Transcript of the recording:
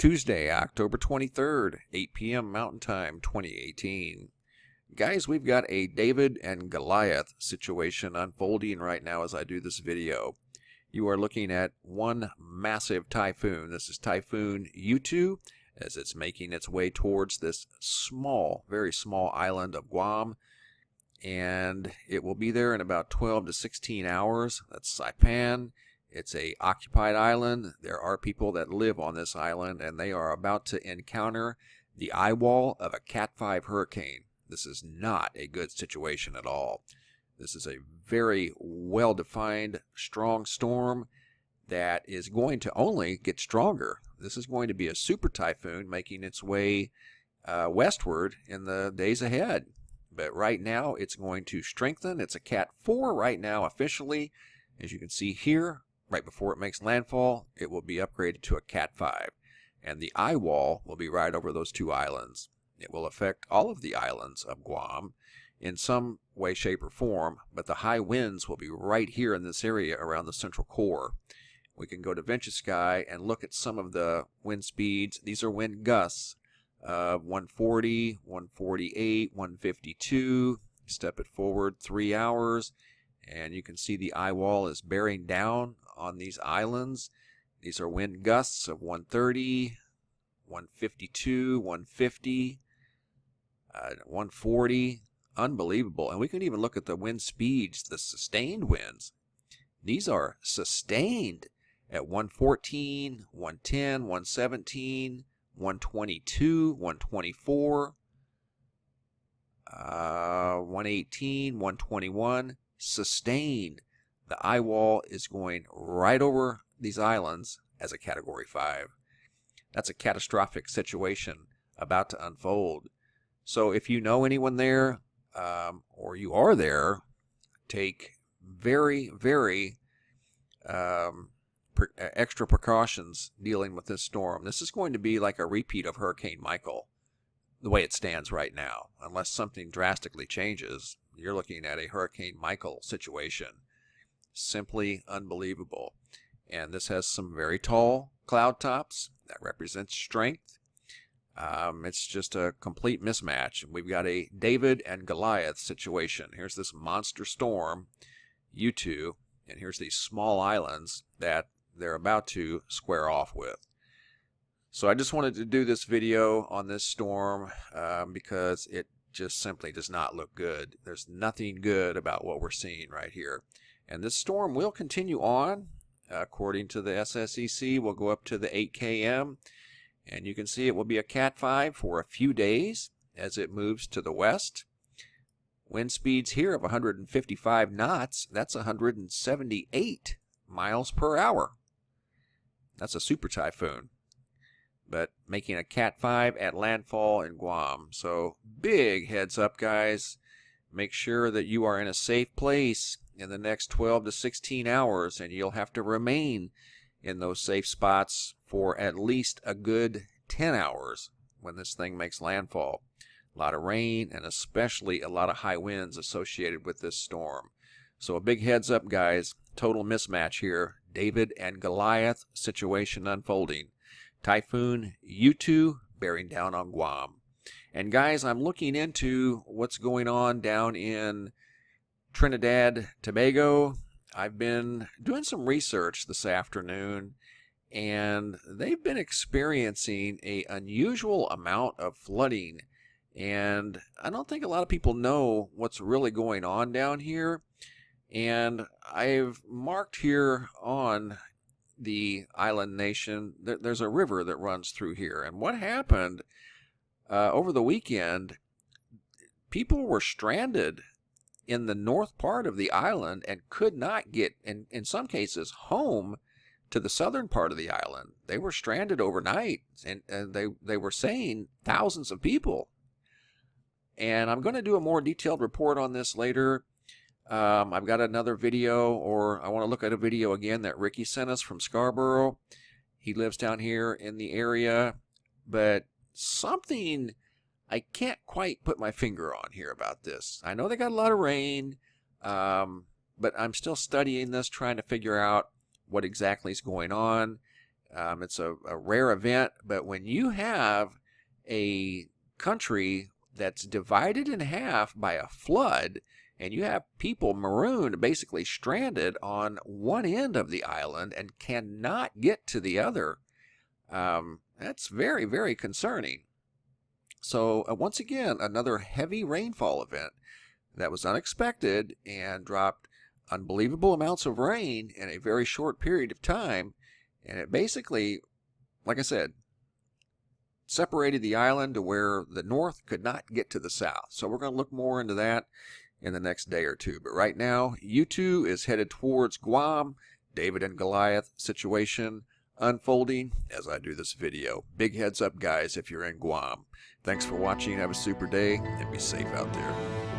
Tuesday, October 23rd, 8 p.m. Mountain Time, 2018. Guys, we've got a David and Goliath situation unfolding right now as I do this video. You are looking at one massive typhoon. This is Typhoon YUTU as it's making its way towards this small, very small island of Guam. And it will be there in about 12 to 16 hours. That's Saipan. It's a occupied island. There are people that live on this island, and they are about to encounter the eye wall of a Cat 5 hurricane. This is not a good situation at all. This is a very well-defined, strong storm that is going to only get stronger. This is going to be a super typhoon making its way westward in the days ahead. But right now, it's going to strengthen. It's a Cat 4 right now officially. As you can see here, right before it makes landfall, it will be upgraded to a Cat 5. And the eye wall will be right over those two islands. It will affect all of the islands of Guam in some way, shape, or form, but the high winds will be right here in this area around the central core. We can go to Venture Sky and look at some of the wind speeds. These are wind gusts of 140, 148, 152. Step it forward 3 hours, and you can see the eye wall is bearing down on these islands. These are wind gusts of 130, 152, 150, 140. Unbelievable. And we can even look at the wind speeds, the sustained winds. These are sustained at 114, 110, 117, 122, 124, 118, 121. Sustained. The eye wall is going right over these islands as a Category 5. That's a catastrophic situation about to unfold. So if you know anyone there, or you are there, take very, very extra precautions dealing with this storm. This is going to be like a repeat of Hurricane Michael, the way it stands right now. Unless something drastically changes, you're looking at a Hurricane Michael situation. Simply unbelievable. And this has some very tall cloud tops that represents strength. It's just a complete mismatch. We've got a David and Goliath situation. Here's this monster storm, YUTU, and here's these small islands that they're about to square off with. So I just wanted to do this video on this storm because it just simply does not look good. There's nothing good about what we're seeing right here. And this storm will continue on. According to the SSEC, we'll go up to the 8 km. And you can see it will be a Cat 5 for a few days as it moves to the west. Wind speeds here of 155 knots. That's 178 miles per hour. That's a super typhoon. But making a Cat 5 at landfall in Guam. So big heads up, guys. Make sure that you are in a safe place in the next 12 to 16 hours, and you'll have to remain in those safe spots for at least a good 10 hours when this thing makes landfall. A lot of rain and especially a lot of high winds associated with this storm. So a big heads up, guys. Total mismatch here. David and Goliath situation unfolding. Typhoon YUTU bearing down on Guam. And guys, I'm looking into what's going on down in Trinidad, Tobago. I've been doing some research this afternoon, and they've been experiencing an unusual amount of flooding. And I don't think a lot of people know what's really going on down here. And I've marked here on the island nation, there's a river that runs through here. And what happened over the weekend, people were stranded in the north part of the island and could not get, in some cases, home to the southern part of the island. They were stranded overnight, and they were saying thousands of people. And I'm going to do a more detailed report on this later. I've got another video, or I want to look at a video again that Ricky sent us from Scarborough. He lives down here in the area, but something I can't quite put my finger on here about this. I know they got a lot of rain, but I'm still studying this, trying to figure out what exactly is going on. It's a rare event, but when you have a country that's divided in half by a flood, and you have people marooned, basically stranded on one end of the island and cannot get to the other, that's very, very concerning. So once again, another heavy rainfall event that was unexpected and dropped unbelievable amounts of rain in a very short period of time. And it basically, like I said, separated the island to where the north could not get to the south. So we're going to look more into that in the next day or two. But right now, YUTU is headed towards Guam. David and Goliath situation unfolding as I do this video. Big heads up, guys, if you're in Guam. Thanks for watching. Have a super day and be safe out there.